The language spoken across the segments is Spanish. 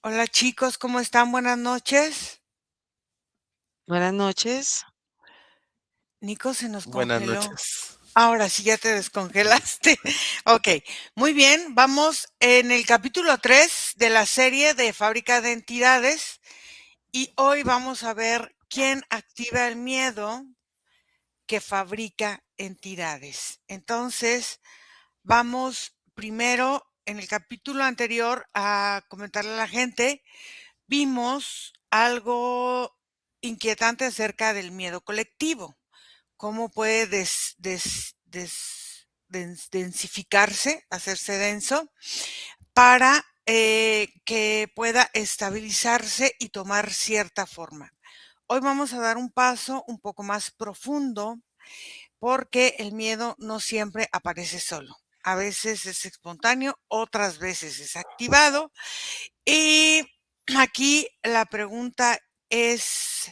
Hola chicos, ¿cómo están? Buenas noches. Buenas noches. Nico se nos Buenas congeló. noches. Ahora sí ya te descongelaste. Ok, muy bien. Vamos en el capítulo 3 de la serie de Fábrica de Entidades y hoy vamos a ver quién activa el miedo que fabrica entidades. Entonces, vamos primero en el capítulo anterior a comentarle a la gente. Vimos algo inquietante acerca del miedo colectivo, cómo puede densificarse, hacerse denso, para que pueda estabilizarse y tomar cierta forma. Hoy vamos a dar un paso un poco más profundo porque el miedo no siempre aparece solo. A veces es espontáneo, otras veces es activado y aquí la pregunta es,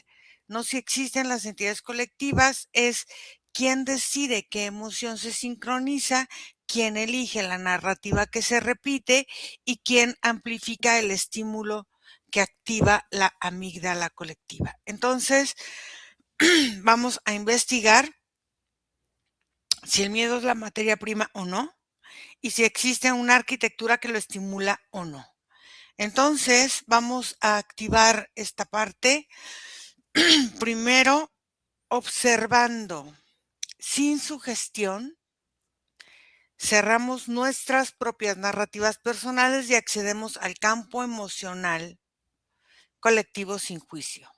no si existen las entidades colectivas, es quién decide qué emoción se sincroniza, quién elige la narrativa que se repite y quién amplifica el estímulo que activa la amígdala colectiva. Entonces, vamos a investigar si el miedo es la materia prima o no y si existe una arquitectura que lo estimula o no. Entonces, vamos a activar esta parte primero observando sin sugestión, cerramos nuestras propias narrativas personales y accedemos al campo emocional colectivo sin juicio.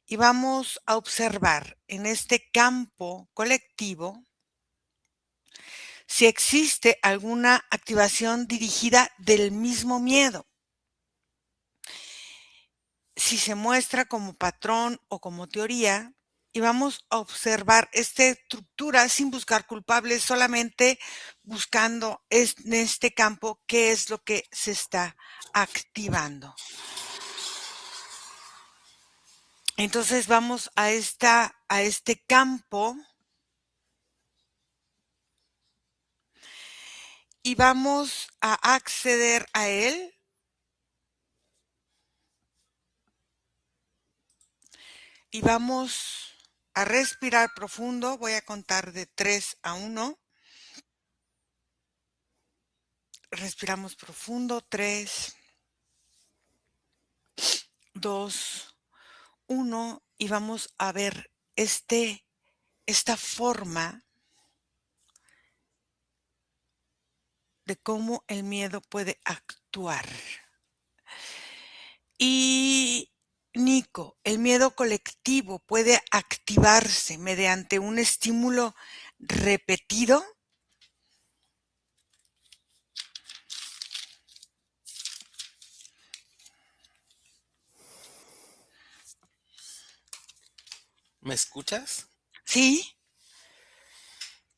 Y vamos a observar en este campo colectivo si existe alguna activación dirigida del mismo miedo. Si se muestra como patrón o como teoría, y vamos a observar esta estructura sin buscar culpables, solamente buscando en este campo qué es lo que se está activando. Entonces vamos a este campo y vamos a acceder a él. Y vamos a respirar profundo. Voy a contar de 3 a 1. Respiramos profundo. 3, 2, 1. Y vamos a ver esta forma de cómo el miedo puede actuar. Y Nico, el miedo colectivo puede activarse mediante un estímulo repetido. ¿Me escuchas? ¿Sí?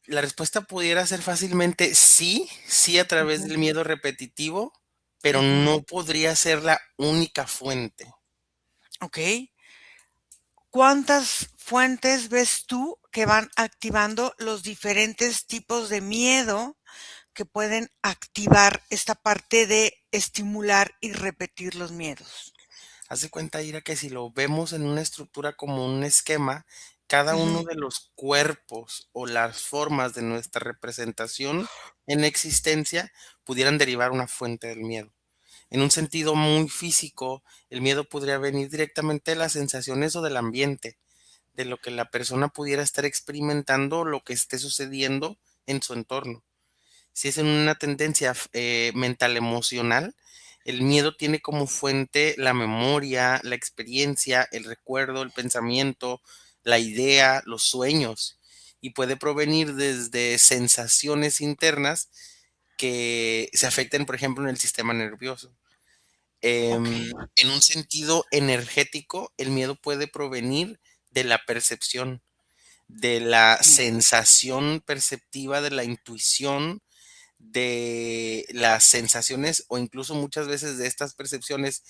La respuesta pudiera ser fácilmente sí, sí a través Ujú, del miedo repetitivo, pero ujú. no podría ser la única fuente. Ok. ¿Cuántas fuentes ves tú que van activando los diferentes tipos de miedo que pueden activar esta parte de estimular y repetir los miedos? Haz de cuenta, Ira, que si lo vemos en una estructura como un esquema, cada Ujú, uno de los cuerpos o las formas de nuestra representación en existencia pudieran derivar una fuente del miedo. En un sentido muy físico, el miedo podría venir directamente de las sensaciones o del ambiente, de lo que la persona pudiera estar experimentando, lo que esté sucediendo en su entorno. Si es en una tendencia mental emocional, el miedo tiene como fuente la memoria, la experiencia, el recuerdo, el pensamiento, la idea, los sueños, y puede provenir desde sensaciones internas que se afecten, por ejemplo, en el sistema nervioso. ok. En un sentido energético, el miedo puede provenir de la percepción, de la Mm, sensación perceptiva, de la intuición, de las sensaciones o incluso muchas veces de estas percepciones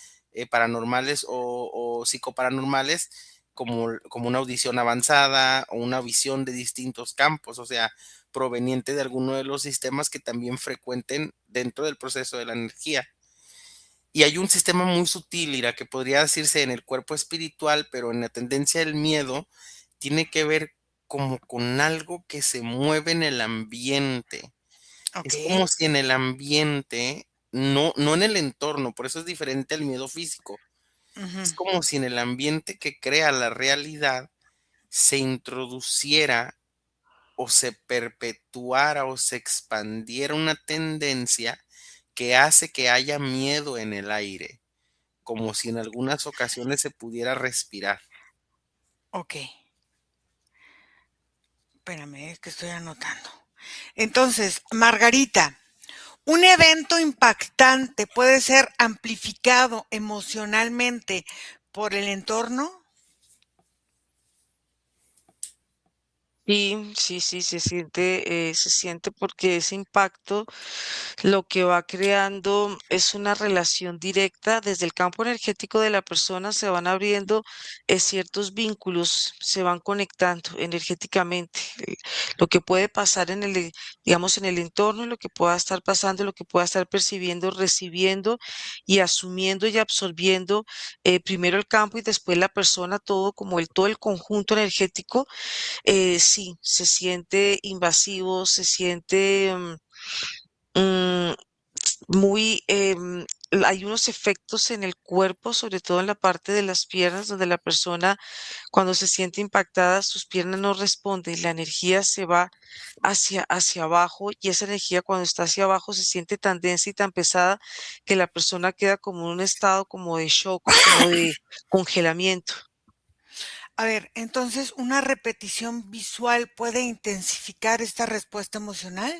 paranormales o psicoparanormales como una audición avanzada o una visión de distintos campos, o sea, proveniente de alguno de los sistemas que también frecuenten dentro del proceso de la energía. Y hay un sistema muy sutil, Ira, que podría decirse en el cuerpo espiritual, pero en la tendencia del miedo tiene que ver como con algo que se mueve en el ambiente. Es Okey. como si en el ambiente, no en el entorno, por eso es diferente al miedo físico. Ujú. Es como si en el ambiente que crea la realidad se introduciera o se perpetuara o se expandiera una tendencia que hace que haya miedo en el aire, como si en algunas ocasiones se pudiera respirar. Okey. Espérame, es que estoy anotando. Entonces, Margarita, ¿un evento impactante puede ser amplificado emocionalmente por el entorno? Sí, sí, sí, se siente porque ese impacto lo que va creando es una relación directa desde el campo energético de la persona, se van abriendo ciertos vínculos, se van conectando energéticamente. Lo que puede pasar en digamos, en el entorno, lo que pueda estar pasando, lo que pueda estar percibiendo, recibiendo y asumiendo y absorbiendo primero el campo y después la persona, todo como todo el conjunto energético sí, se siente invasivo, se siente mm, muy, hay unos efectos en el cuerpo, sobre todo en la parte de las piernas, donde la persona cuando se siente impactada, sus piernas no responden, la energía se va hacia abajo y esa energía cuando está hacia abajo se siente tan densa y tan pesada que la persona queda como en un estado como de shock, como de congelamiento. A ver, entonces, ¿una repetición visual puede intensificar esta respuesta emocional?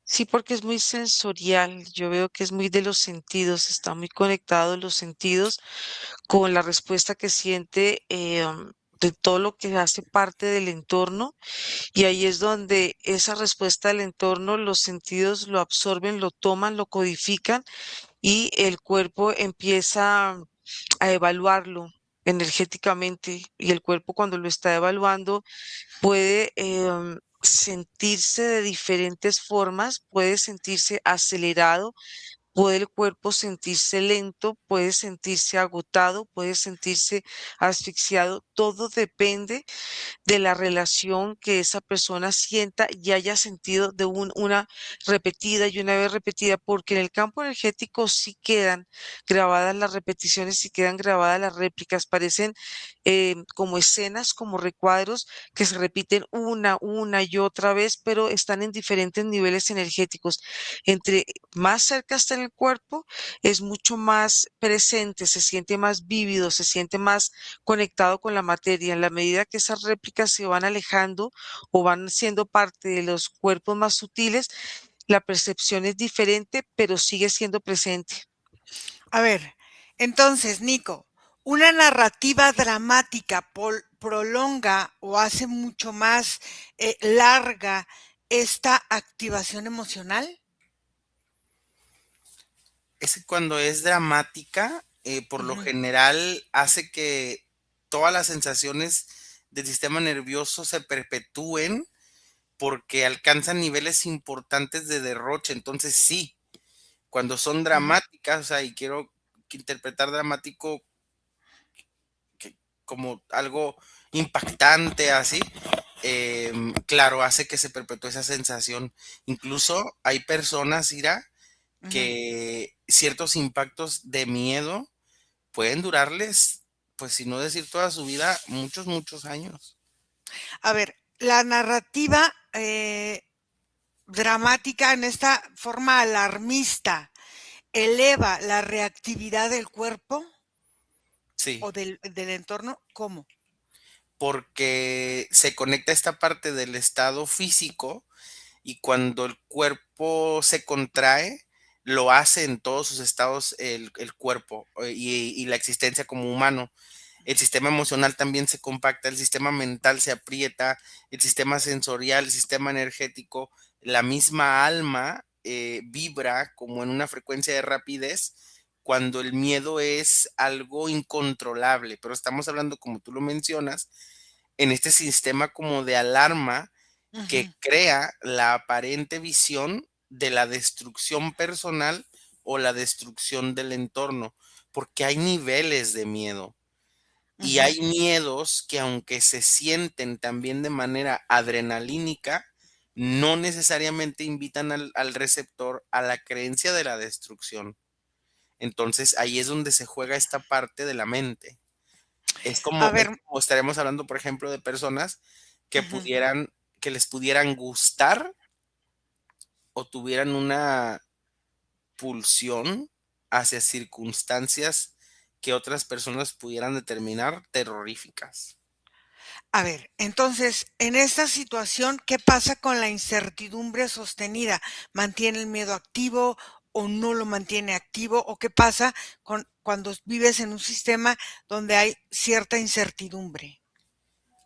Sí, porque es muy sensorial. Yo veo que es muy de los sentidos, está muy conectado los sentidos con la respuesta que siente de todo lo que hace parte del entorno. Y ahí es donde esa respuesta del entorno, los sentidos lo absorben, lo toman, lo codifican y el cuerpo empieza a evaluarlo energéticamente. Y el cuerpo cuando lo está evaluando puede sentirse de diferentes formas, puede sentirse acelerado, puede el cuerpo sentirse lento, puede sentirse agotado, puede sentirse asfixiado. Todo depende de la relación que esa persona sienta y haya sentido de una repetida y una vez repetida, porque en el campo energético sí quedan grabadas las repeticiones, sí quedan grabadas las réplicas, parecen como escenas, como recuadros que se repiten una y otra vez, pero están en diferentes niveles energéticos. Entre más cerca está en el cuerpo, es mucho más presente, se siente más vívido, se siente más conectado con la materia. En la medida que esas réplicas se van alejando o van siendo parte de los cuerpos más sutiles, la percepción es diferente, pero sigue siendo presente. A ver, entonces, Nico, ¿una narrativa dramática prolonga o hace mucho más larga esta activación emocional? Es que cuando es dramática, por lo Ujú, general hace que todas las sensaciones del sistema nervioso se perpetúen porque alcanzan niveles importantes de derroche. Entonces sí, cuando son ujú. dramáticas, o sea, y quiero que interpretar dramático como algo impactante así, claro, hace que se perpetúe esa sensación. Incluso hay personas, Ira, Ujú. que ciertos impactos de miedo pueden durarles, pues si no decir toda su vida, muchos, muchos años. A ver, la narrativa dramática en esta forma alarmista eleva la reactividad del cuerpo Sí, o del entorno. ¿Cómo? porque se conecta esta parte del estado físico y cuando el cuerpo se contrae, lo hace en todos sus estados el cuerpo y la existencia como humano. El sistema emocional también se compacta, el sistema mental se aprieta, el sistema sensorial, el sistema energético, la misma alma vibra como en una frecuencia de rapidez cuando el miedo es algo incontrolable, pero estamos hablando, como tú lo mencionas, en este sistema como de alarma que Ujú. crea la aparente visión de la destrucción personal o la destrucción del entorno, porque hay niveles de miedo. Y Ujú. hay miedos que aunque se sienten también de manera adrenalínica, no necesariamente invitan al receptor a la creencia de la destrucción. Entonces ahí es donde se juega esta parte de la mente. A Es ver, como estaremos hablando, por ejemplo, de personas que ujú. pudieran, que les pudieran gustar o tuvieran una pulsión hacia circunstancias que otras personas pudieran determinar terroríficas. A ver, entonces, en esta situación, ¿qué pasa con la incertidumbre sostenida? ¿Mantiene el miedo activo o no lo mantiene activo? ¿O qué pasa con cuando vives en un sistema donde hay cierta incertidumbre?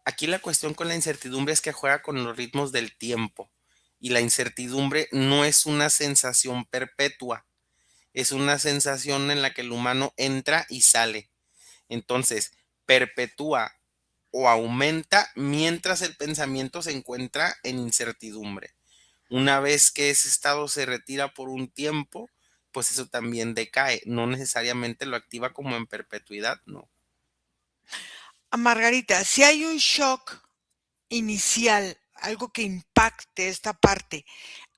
Aquí la cuestión con la incertidumbre es que juega con los ritmos del tiempo y la incertidumbre no es una sensación perpetua, es una sensación en la que el humano entra y sale. Entonces, perpetúa o aumenta mientras el pensamiento se encuentra en incertidumbre. Una vez que ese estado se retira por un tiempo, pues eso también decae. No necesariamente lo activa como en perpetuidad, no. Margarita, si hay un shock inicial, algo que impacte esta parte,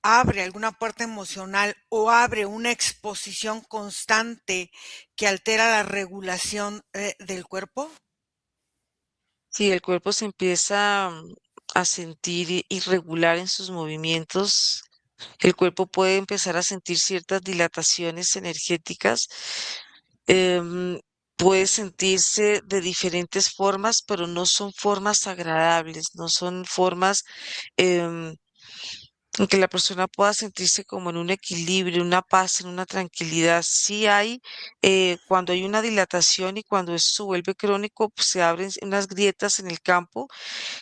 ¿abre alguna puerta emocional o abre una exposición constante que altera la regulación, del cuerpo? Si el cuerpo se empieza a sentir irregular en sus movimientos, el cuerpo puede empezar a sentir ciertas dilataciones energéticas. em, Puede sentirse de diferentes formas, pero no son formas agradables, no son formas em, en que la persona pueda sentirse como en un equilibrio, una paz, en una tranquilidad. Sí hay, cuando hay una dilatación y cuando eso se vuelve crónico, pues se abren unas grietas en el campo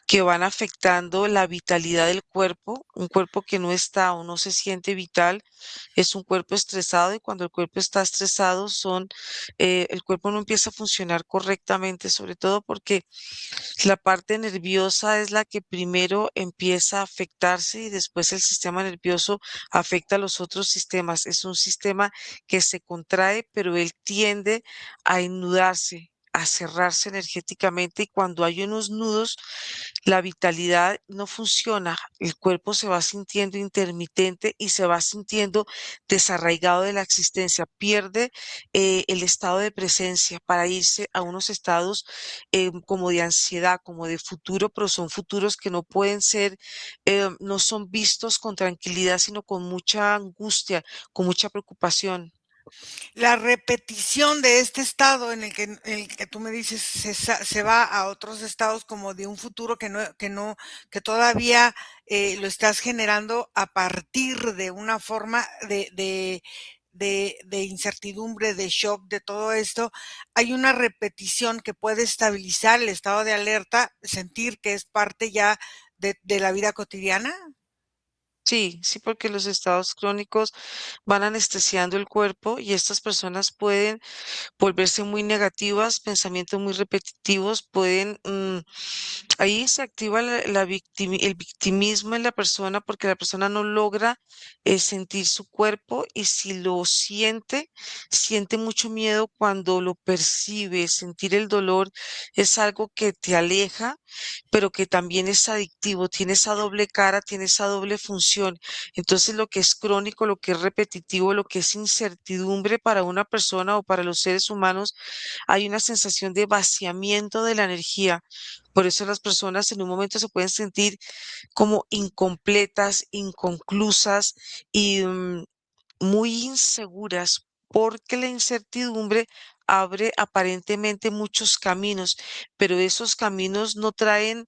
que van afectando la vitalidad del cuerpo. Un cuerpo que no está o no se siente vital es un cuerpo estresado, y cuando el cuerpo está estresado el cuerpo no empieza a funcionar correctamente, sobre todo porque la parte nerviosa es la que primero empieza a afectarse y después el sistema nervioso afecta a los otros sistemas. Es un sistema que se contrae, pero él tiende a ennudarse, a cerrarse energéticamente, y cuando hay unos nudos, la vitalidad no funciona. El cuerpo se va sintiendo intermitente y se va sintiendo desarraigado de la existencia. Pierde el estado de presencia para irse a unos estados como de ansiedad, como de futuro, pero son futuros que no pueden ser, no son vistos con tranquilidad, sino con mucha angustia, con mucha preocupación. La repetición de este estado en el que tú me dices se va a otros estados como de un futuro que todavía lo estás generando a partir de una forma de incertidumbre, de shock, de todo esto, hay una repetición que puede estabilizar el estado de alerta, sentir que es parte ya de la vida cotidiana. Sí, sí, porque los estados crónicos van anestesiando el cuerpo y estas personas pueden volverse muy negativas, pensamientos muy repetitivos, pueden, ahí se activa el victimismo en la persona porque la persona no logra sentir su cuerpo, y si lo siente, siente mucho miedo cuando lo percibe. Sentir el dolor es algo que te aleja, pero que también es adictivo, tiene esa doble cara, tiene esa doble función. Entonces, lo que es crónico, lo que es repetitivo, lo que es incertidumbre para una persona o para los seres humanos, hay una sensación de vaciamiento de la energía. Por eso las personas en un momento se pueden sentir como incompletas, inconclusas y muy inseguras, porque la incertidumbre abre aparentemente muchos caminos, pero esos caminos no traen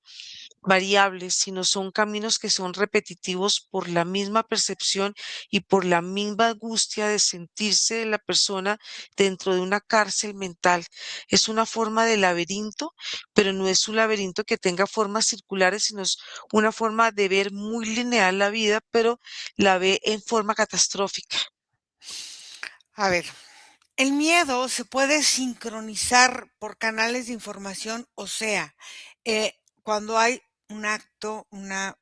variables, sino son caminos que son repetitivos por la misma percepción y por la misma angustia de sentirse la persona dentro de una cárcel mental. Es una forma de laberinto, pero no es un laberinto que tenga formas circulares, sino es una forma de ver muy lineal la vida, pero la ve en forma catastrófica. A ver, el miedo se puede sincronizar por canales de información, o sea, cuando hay un acto, una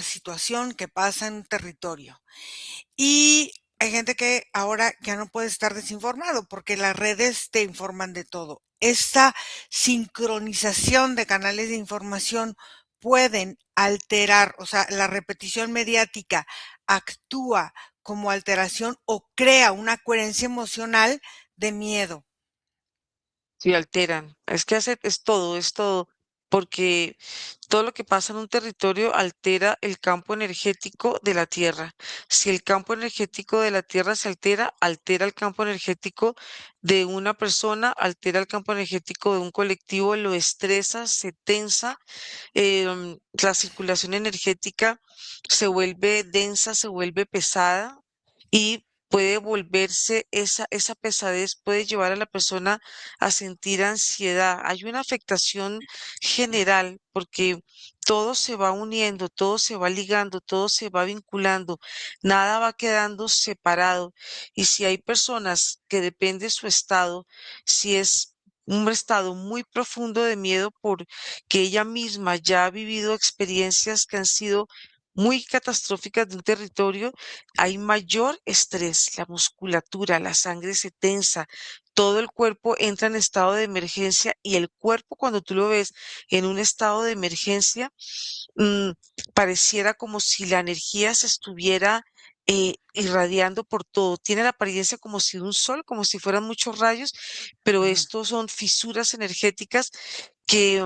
situación que pasa en un territorio y hay gente que ahora ya no puede estar desinformado porque las redes te informan de todo. Esta sincronización de canales de información pueden alterar, o sea, la repetición mediática actúa como alteración o crea una coherencia emocional de miedo. Sí, alteran. Es que es todo, porque todo lo que pasa en un territorio altera el campo energético de la tierra. Si el campo energético de la tierra se altera, altera el campo energético de una persona, altera el campo energético de un colectivo, lo estresa, se tensa, la circulación energética se vuelve densa, se vuelve pesada y puede volverse esa pesadez, puede llevar a la persona a sentir ansiedad. Hay una afectación general porque todo se va uniendo, todo se va ligando, todo se va vinculando, nada va quedando separado. Y si hay personas que depende su estado, si es un estado muy profundo de miedo por que ella misma ya ha vivido experiencias que han sido muy catastróficas de un territorio, hay mayor estrés, la musculatura, la sangre se tensa, todo el cuerpo entra en estado de emergencia y el cuerpo cuando tú lo ves en un estado de emergencia, mm, pareciera como si la energía se estuviera irradiando por todo. Tiene la apariencia como si de un sol, como si fueran muchos rayos, pero Ujú. estos son fisuras energéticas que,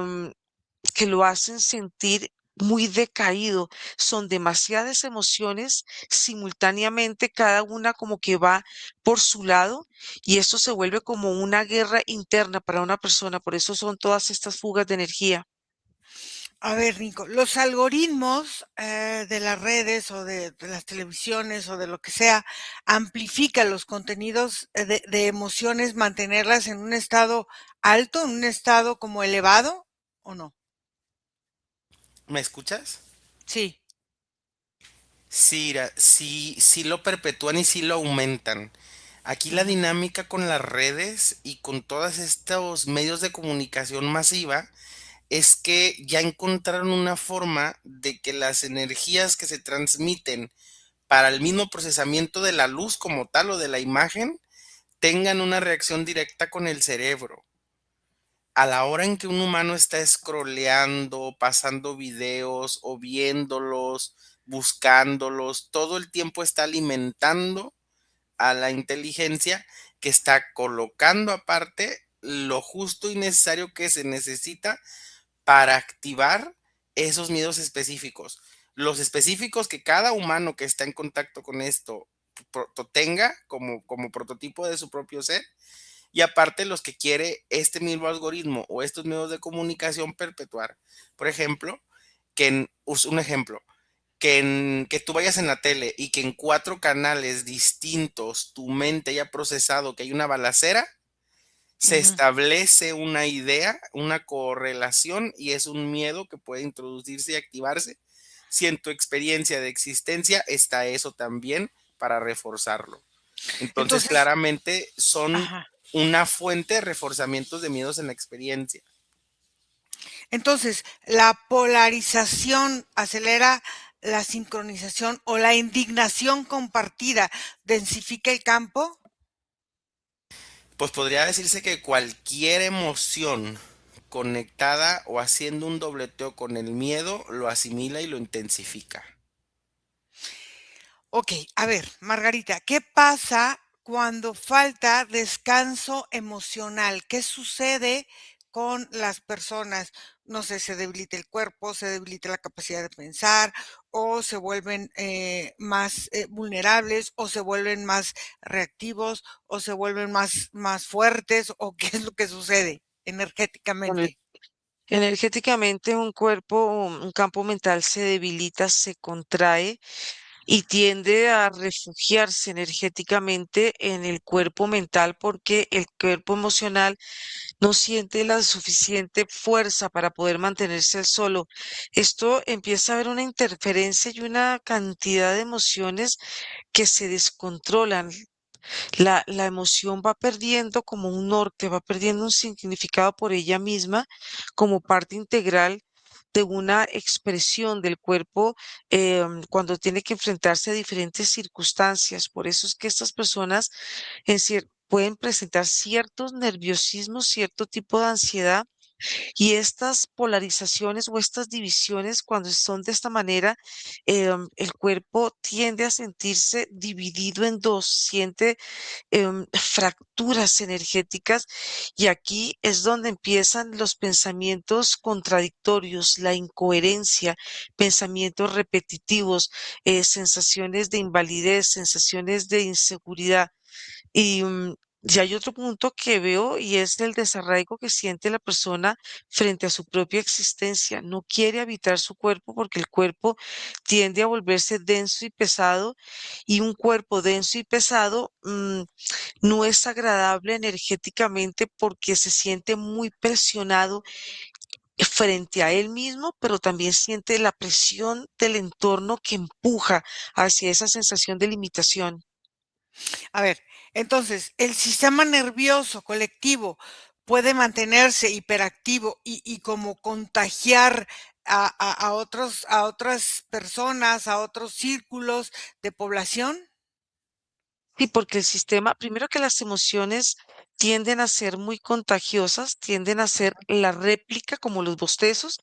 que lo hacen sentir muy decaído. Son demasiadas emociones simultáneamente, cada una como que va por su lado y esto se vuelve como una guerra interna para una persona. Por eso son todas estas fugas de energía. A ver, Nico, los algoritmos de las redes o de las televisiones o de lo que sea amplifican los contenidos de emociones, mantenerlas en un estado alto, en un estado como elevado, ¿o no? ¿Me escuchas? Sí. Sí, sí, sí lo perpetúan y sí lo aumentan. Aquí la Ujú. dinámica con las redes y con todos estos medios de comunicación masiva es que ya encontraron una forma de que las energías que se transmiten para el mismo procesamiento de la luz como tal o de la imagen tengan una reacción directa con el cerebro. A la hora en que un humano está scrolleando, pasando videos o viéndolos, buscándolos, todo el tiempo está alimentando a la inteligencia que está colocando aparte lo justo y necesario que se necesita para activar esos miedos específicos. Los específicos que cada humano que está en contacto con esto tenga como prototipo de su propio ser y aparte los que quiere este mismo algoritmo o estos medios de comunicación perpetuar. Por ejemplo, un ejemplo, que tú vayas en la tele y que en 4 canales distintos tu mente haya procesado que hay una balacera, se Ujú. establece una idea, una correlación y es un miedo que puede introducirse y activarse. Si en tu experiencia de existencia está eso también para reforzarlo. Entonces, Entonces, claramente son ajá. una fuente de reforzamientos de miedos en la experiencia. Entonces, la polarización acelera la sincronización o la indignación compartida, densifica el campo. Pues podría decirse que cualquier emoción conectada o haciendo un dobleteo con el miedo lo asimila y lo intensifica. Ok, a ver, Margarita, ¿qué pasa cuando falta descanso emocional? ¿Qué sucede con las personas? No sé, se debilita el cuerpo, se debilita la capacidad de pensar, o se vuelven más vulnerables, o se vuelven más reactivos, o se vuelven más fuertes, o qué es lo que sucede Bueno, energéticamente. energéticamente un campo mental se debilita, se contrae y tiende a refugiarse energéticamente en el cuerpo mental porque el cuerpo emocional no siente la suficiente fuerza para poder mantenerse al solo. Esto empieza a haber una interferencia y una cantidad de emociones que se descontrolan. La emoción va perdiendo como un norte, va perdiendo un significado por ella misma como parte integral de una expresión del cuerpo cuando tiene que enfrentarse a diferentes circunstancias. Por eso es que estas personas pueden presentar ciertos nerviosismos, cierto tipo de ansiedad y estas polarizaciones o estas divisiones, cuando son de esta manera, el cuerpo tiende a sentirse dividido en dos, siente fracturas energéticas y aquí es donde empiezan los pensamientos contradictorios, la incoherencia, pensamientos repetitivos, sensaciones de invalidez, sensaciones de inseguridad. Y ya hay otro punto que veo y es el desarraigo que siente la persona frente a su propia existencia. No quiere habitar su cuerpo porque el cuerpo tiende a volverse denso y pesado y un cuerpo denso y pesado no es agradable energéticamente porque se siente muy presionado frente a él mismo, pero también siente la presión del entorno que empuja hacia esa sensación de limitación. A ver, entonces, el sistema nervioso colectivo puede mantenerse hiperactivo y como contagiar a otras personas, a otros círculos de población. Sí, porque el sistema, primero que las emociones tienden a ser muy contagiosas, tienden a ser la réplica como los bostezos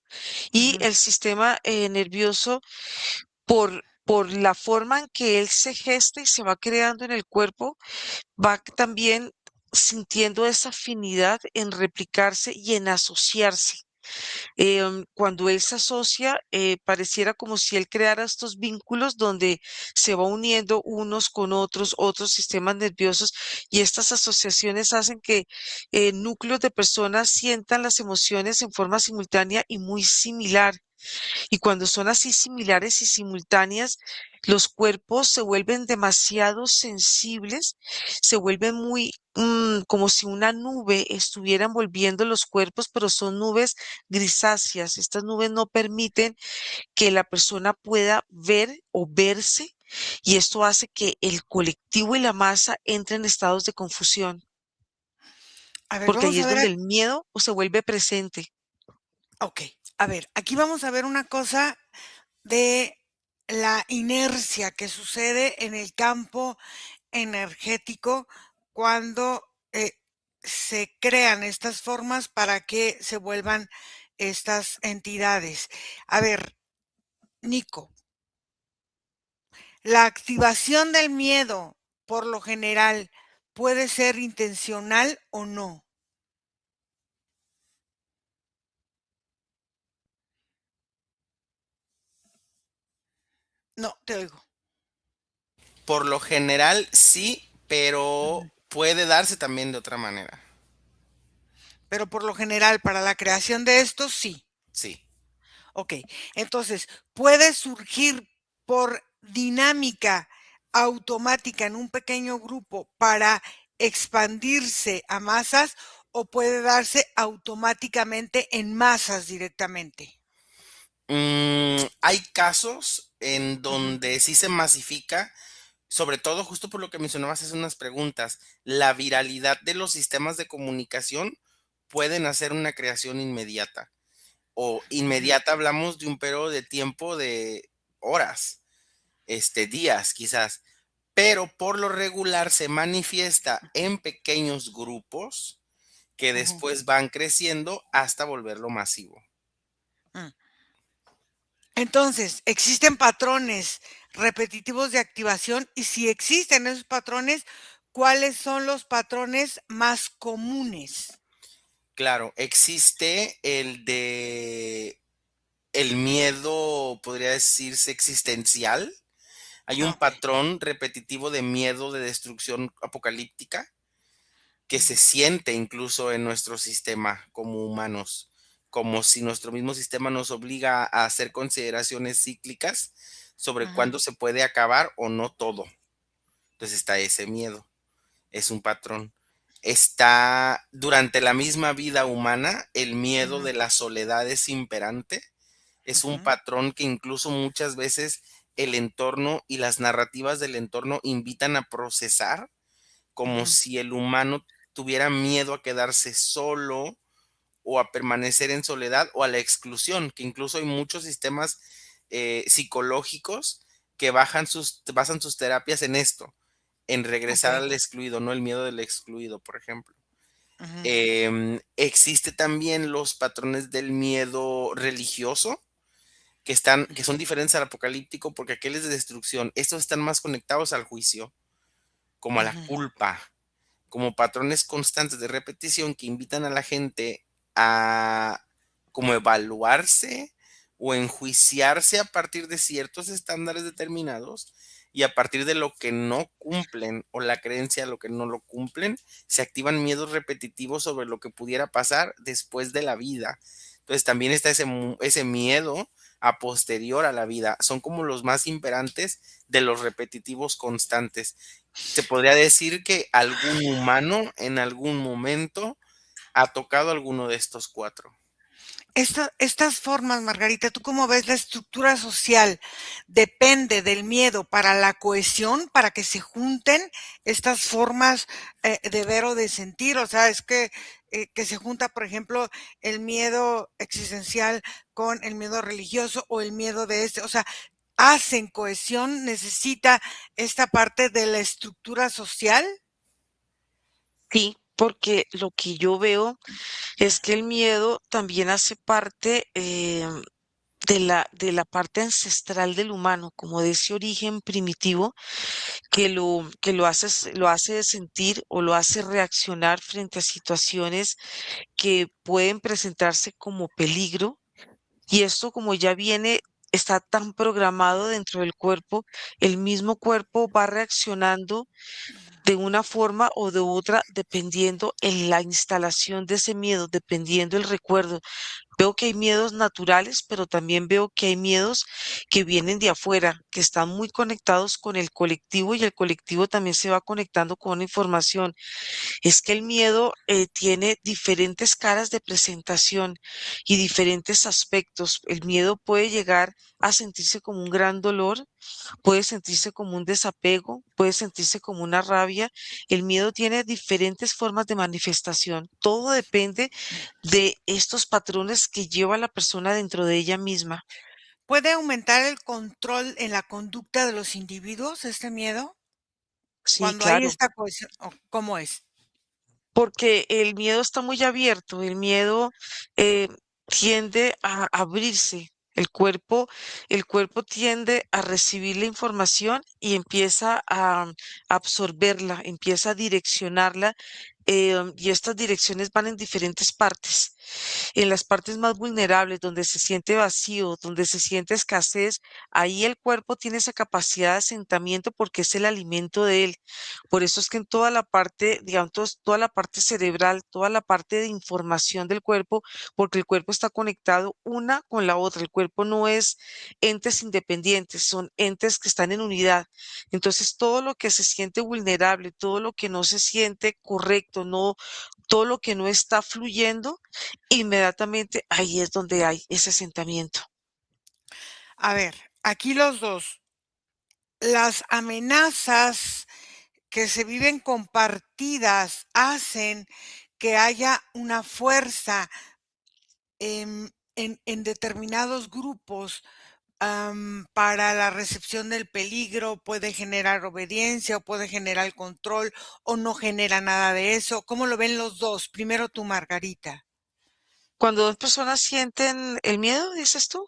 y Ujú. el sistema nervioso por la forma en que él se gesta y se va creando en el cuerpo, va también sintiendo esa afinidad en replicarse y en asociarse. Cuando él se asocia, pareciera como si él creara estos vínculos donde se va uniendo unos con otros, otros sistemas nerviosos, y estas asociaciones hacen que núcleos de personas sientan las emociones en forma simultánea y muy similar. Y cuando son así similares y simultáneas, los cuerpos se vuelven demasiado sensibles, se vuelven muy como si una nube estuviera envolviendo los cuerpos, pero son nubes grisáceas. Estas nubes no permiten que la persona pueda ver o verse y esto hace que el colectivo y la masa entren en estados de confusión, A ver, porque vamos ahí a es ver, donde el miedo se vuelve presente. ok, a ver, aquí vamos a ver una cosa de la inercia que sucede en el campo energético cuando se crean estas formas para que se vuelvan estas entidades. A ver, Nico, la activación del miedo, por lo general, puede ser intencional o no. No, te oigo. Por lo general sí, pero Ujú. puede darse también de otra manera. Pero por lo general, para la creación de estos, sí. Sí. Ok, entonces puede surgir por dinámica automática en un pequeño grupo para expandirse a masas o puede darse automáticamente en masas directamente. Hay casos en Ujú, donde sí se masifica, sobre todo justo por lo que mencionabas hace unas preguntas, la viralidad de los sistemas de comunicación pueden hacer una creación inmediata. O ujú, inmediata hablamos de un periodo de tiempo de horas, días quizás, pero por lo regular se manifiesta en pequeños grupos que ujú, después van creciendo hasta volverlo masivo. mm. Entonces, existen patrones repetitivos de activación y si existen esos patrones, ¿cuáles son los patrones más comunes? Claro, existe el miedo, podría decirse, existencial. Hay un Ok. patrón repetitivo de miedo de destrucción apocalíptica que se Mm, siente incluso en nuestro sistema como humanos, como si nuestro mismo sistema nos obliga a hacer consideraciones cíclicas sobre ujú, cuándo se puede acabar o no todo. Entonces está ese miedo, es un patrón. Está durante la misma vida humana, el miedo ujú, de la soledad es imperante, es un ujú, patrón que incluso muchas veces el entorno y las narrativas del entorno invitan a procesar como ujú. si el humano tuviera miedo a quedarse solo o a permanecer en soledad o a la exclusión, que incluso hay muchos sistemas psicológicos que basan sus terapias en esto, en regresar Okey. al excluido, no el miedo del excluido, por ejemplo. Ujú, Existe también los patrones del miedo religioso, que son diferentes al apocalíptico, porque aquel es de destrucción. Estos están más conectados al juicio, como a la ujú. culpa, como patrones constantes de repetición que invitan a la gente a como evaluarse o enjuiciarse a partir de ciertos estándares determinados, y a partir de lo que no cumplen o la creencia de lo que no lo cumplen, se activan miedos repetitivos sobre lo que pudiera pasar después de la vida. Entonces también está ese miedo a posterior a la vida. Son como los más imperantes de los repetitivos constantes. Se podría decir que algún humano en algún momento ha tocado alguno de estos 4. Estas formas, Margarita, ¿tú cómo ves la estructura social? ¿Depende del miedo para la cohesión, para que se junten estas formas, de ver o de sentir? O sea, es que se junta, por ejemplo, el miedo existencial con el miedo religioso o el miedo de o sea, ¿hacen cohesión? ¿Necesita esta parte de la estructura social? Sí, porque lo que yo veo es que el miedo también hace parte de la parte ancestral del humano, como de ese origen primitivo lo hace sentir o lo hace reaccionar frente a situaciones que pueden presentarse como peligro. Y esto como ya viene, está tan programado dentro del cuerpo, el mismo cuerpo va reaccionando de una forma o de otra, dependiendo en la instalación de ese miedo, dependiendo el recuerdo. Veo que hay miedos naturales, pero también veo que hay miedos que vienen de afuera, que están muy conectados con el colectivo y el colectivo también se va conectando con una información. Es que el miedo tiene diferentes caras de presentación y diferentes aspectos. El miedo puede llegar a sentirse como un gran dolor, puede sentirse como un desapego, puede sentirse como una rabia. El miedo tiene diferentes formas de manifestación. Todo depende de estos patrones que lleva la persona dentro de ella misma. ¿Puede aumentar el control en la conducta de los individuos, este miedo? Sí, Cuando hay claro. esta cohesión, ¿cómo es? Porque el miedo está muy abierto, el miedo eh, tiende a abrirse, el cuerpo tiende a recibir la información y empieza a absorberla, empieza a direccionarla, y estas direcciones van en diferentes partes. En las partes más vulnerables, donde se siente vacío, donde se siente escasez, ahí el cuerpo tiene esa capacidad de asentamiento porque es el alimento de él. Por eso es que en toda la parte, digamos, toda la parte cerebral, toda la parte de información del cuerpo, porque el cuerpo está conectado una con la otra. El cuerpo no es entes independientes, son entes que están en unidad. Entonces, todo lo que se siente vulnerable, todo lo que no se siente correcto, no, todo lo que no está fluyendo, inmediatamente ahí es donde hay ese asentamiento. A ver, aquí los 2. Las amenazas que se viven compartidas hacen que haya una fuerza, en determinados grupos, para la recepción del peligro, puede generar obediencia, o puede generar control, o no genera nada de eso. ¿Cómo lo ven los 2? Primero tú, Margarita. Cuando dos personas sienten el miedo, dices tú.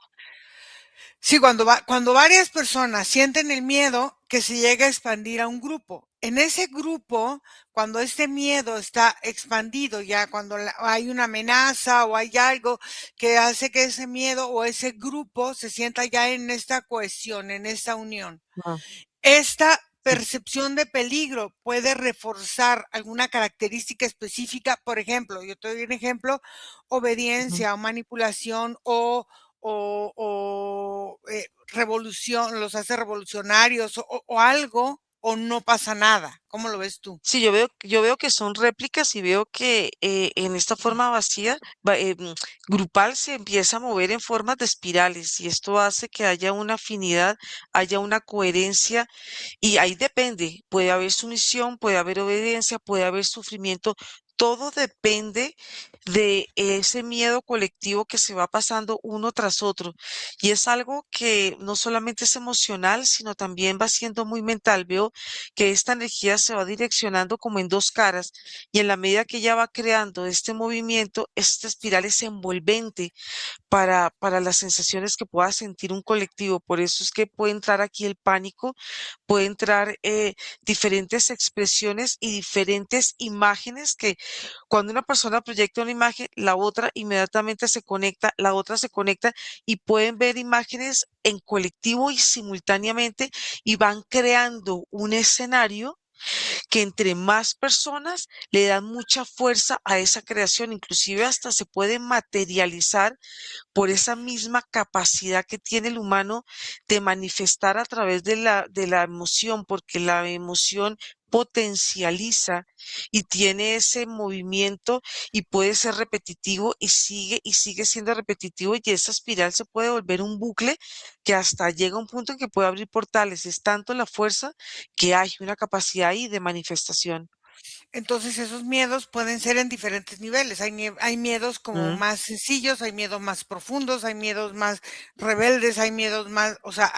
Sí, cuando varias personas sienten el miedo, que se llega a expandir a un grupo. En ese grupo, cuando este miedo está expandido, ya cuando hay una amenaza o hay algo que hace que ese miedo o ese grupo se sienta ya en esta cohesión, en esta unión. Ah, Esta sí. percepción de peligro puede reforzar alguna característica específica. Por ejemplo, yo te doy un ejemplo, Ujú. obediencia o manipulación revolución, los hace revolucionarios o algo, o no pasa nada. ¿Cómo lo ves tú? Sí, yo veo que son réplicas y veo que en esta forma vacía, grupal, se empieza a mover en formas de espirales y esto hace que haya una afinidad, haya una coherencia y ahí depende, puede haber sumisión, puede haber obediencia, puede haber sufrimiento. todo depende de ese miedo colectivo que se va pasando uno tras otro. Y es algo que no solamente es emocional, sino también va siendo muy mental. Veo que esta energía se va direccionando como en dos caras y en la medida que ella va creando este movimiento, esta espiral es envolvente para las sensaciones que pueda sentir un colectivo. Por eso es que puede entrar aquí el pánico, puede entrar diferentes expresiones y diferentes imágenes que cuando una persona proyecta una imagen, la otra inmediatamente se conecta, la otra se conecta y pueden ver imágenes en colectivo y simultáneamente y van creando un escenario que entre más personas le dan mucha fuerza a esa creación, inclusive hasta se puede materializar por esa misma capacidad que tiene el humano de manifestar a través de la emoción, porque la emoción potencializa y tiene ese movimiento y puede ser repetitivo y sigue siendo repetitivo y esa espiral se puede volver un bucle que hasta llega a un punto en que puede abrir portales. Es tanto la fuerza que hay una capacidad ahí de manifestación. Entonces, esos miedos pueden ser en diferentes niveles. Hay miedos como Mm. más sencillos, hay miedos más profundos, hay miedos más rebeldes, hay miedos más, o sea,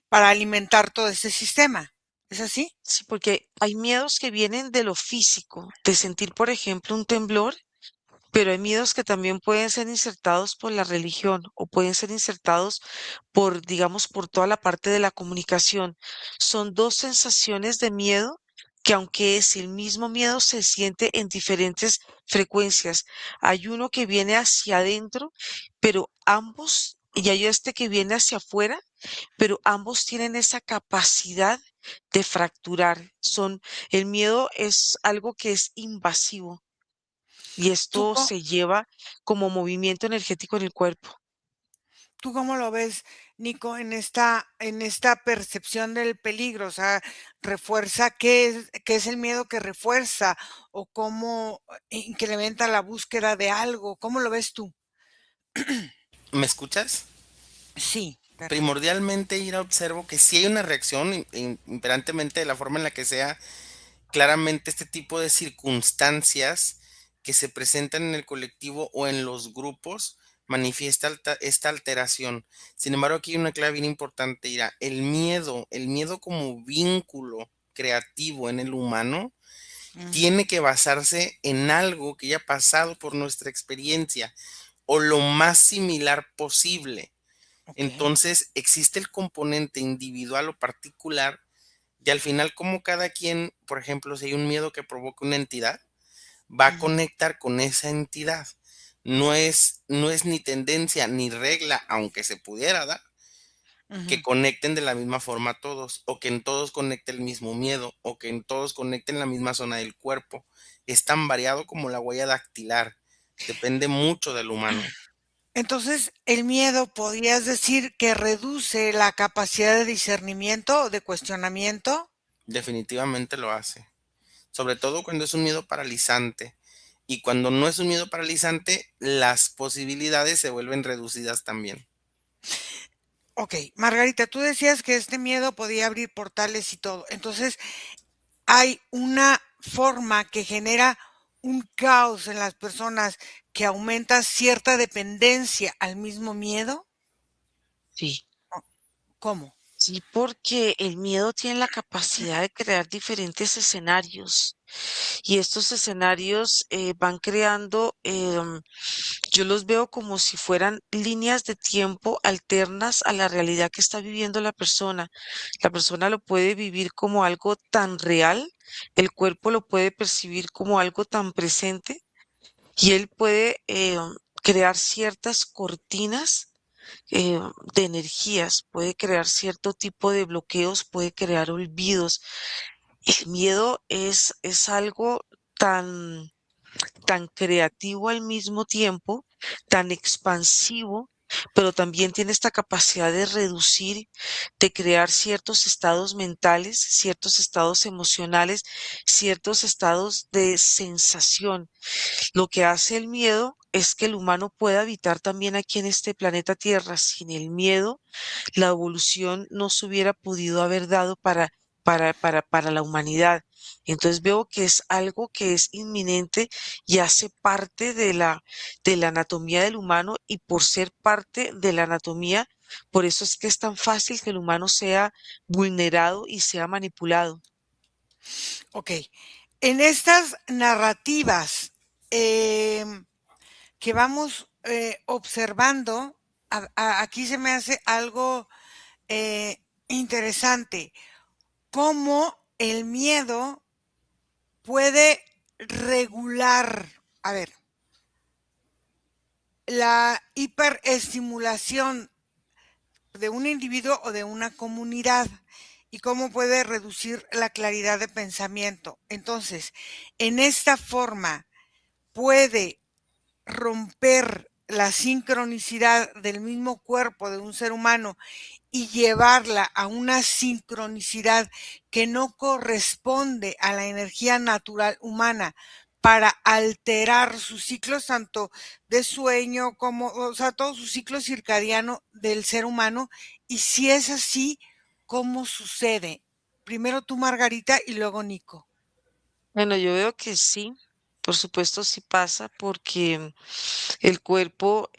para alimentar todo este sistema. ¿Es así? Sí, porque hay miedos que vienen de lo físico, de sentir, por ejemplo, un temblor, pero hay miedos que también pueden ser insertados por la religión o pueden ser insertados por, digamos, por toda la parte de la comunicación. Son dos sensaciones de miedo que aunque es el mismo miedo, se siente en diferentes frecuencias. Hay uno que viene hacia adentro, pero ambos, y hay este que viene hacia afuera, pero ambos tienen esa capacidad de fracturar. El miedo es algo que es invasivo y ¿Tú, esto se lleva como movimiento energético en el cuerpo. tú cómo lo ves, Nico, en esta percepción del peligro? O sea, refuerza, qué es el miedo que refuerza? ¿O cómo incrementa la búsqueda de algo? ¿Cómo lo ves tú? ¿Me escuchas? Sí, perfecto. Primordialmente ir a observo que si hay una reacción, imperantemente de la forma en la que sea, claramente este tipo de circunstancias que se presentan en el colectivo o en los grupos manifiesta esta alteración. Sin embargo, aquí hay una clave bien importante, Ira. El miedo como vínculo creativo en el humano Ujú, tiene que basarse en algo que haya pasado por nuestra experiencia o lo más similar posible. ok. Entonces, existe el componente individual o particular y al final, como cada quien, por ejemplo, si hay un miedo que provoca una entidad, va a Ujú, conectar con esa entidad. No es ni tendencia ni regla, aunque se pudiera dar, que ujú. conecten de la misma forma todos, o que en todos conecte el mismo miedo, o que en todos conecten la misma zona del cuerpo. Es tan variado como la huella dactilar. Depende mucho del humano. Entonces, el miedo, ¿podrías decir que reduce la capacidad de discernimiento o de cuestionamiento? Definitivamente lo hace. Sobre todo cuando es un miedo paralizante. Y cuando no es un miedo paralizante, las posibilidades se vuelven reducidas también. Ok, Margarita, tú decías que este miedo podía abrir portales y todo. Entonces, hay una forma que genera un caos en las personas que aumenta cierta dependencia al mismo miedo. Sí. ¿Cómo? Sí, porque el miedo tiene la capacidad de crear diferentes escenarios y estos escenarios van creando, yo los veo como si fueran líneas de tiempo alternas a la realidad que está viviendo la persona. La persona lo puede vivir como algo tan real, el cuerpo lo puede percibir como algo tan presente y él puede crear ciertas cortinas eh, de energías, puede crear cierto tipo de bloqueos, puede crear olvidos. El miedo es algo tan, tan creativo al mismo tiempo, tan expansivo, pero también tiene esta capacidad de reducir, de crear ciertos estados mentales, ciertos estados emocionales, ciertos estados de sensación. Lo que hace el miedo es que el humano pueda habitar también aquí en este planeta Tierra. Sin el miedo, la evolución no se hubiera podido haber dado para para la humanidad. Entonces veo que es algo que es inminente y hace parte de la anatomía del humano y por ser parte de la anatomía, por eso es que es tan fácil que el humano sea vulnerado y sea manipulado. Ok. En estas narrativas que vamos observando, aquí se me hace algo interesante, cómo el miedo puede regular, a ver, la hiperestimulación de un individuo o de una comunidad y cómo puede reducir la claridad de pensamiento. Entonces, en esta forma puede romper la sincronicidad del mismo cuerpo de un ser humano y llevarla a una sincronicidad que no corresponde a la energía natural humana para alterar sus ciclos tanto de sueño como, o sea, todo su ciclo circadiano del ser humano. Y si es así, ¿cómo sucede? Primero tú, Margarita, y luego Nico. Bueno, yo veo que sí, por supuesto sí pasa porque el cuerpo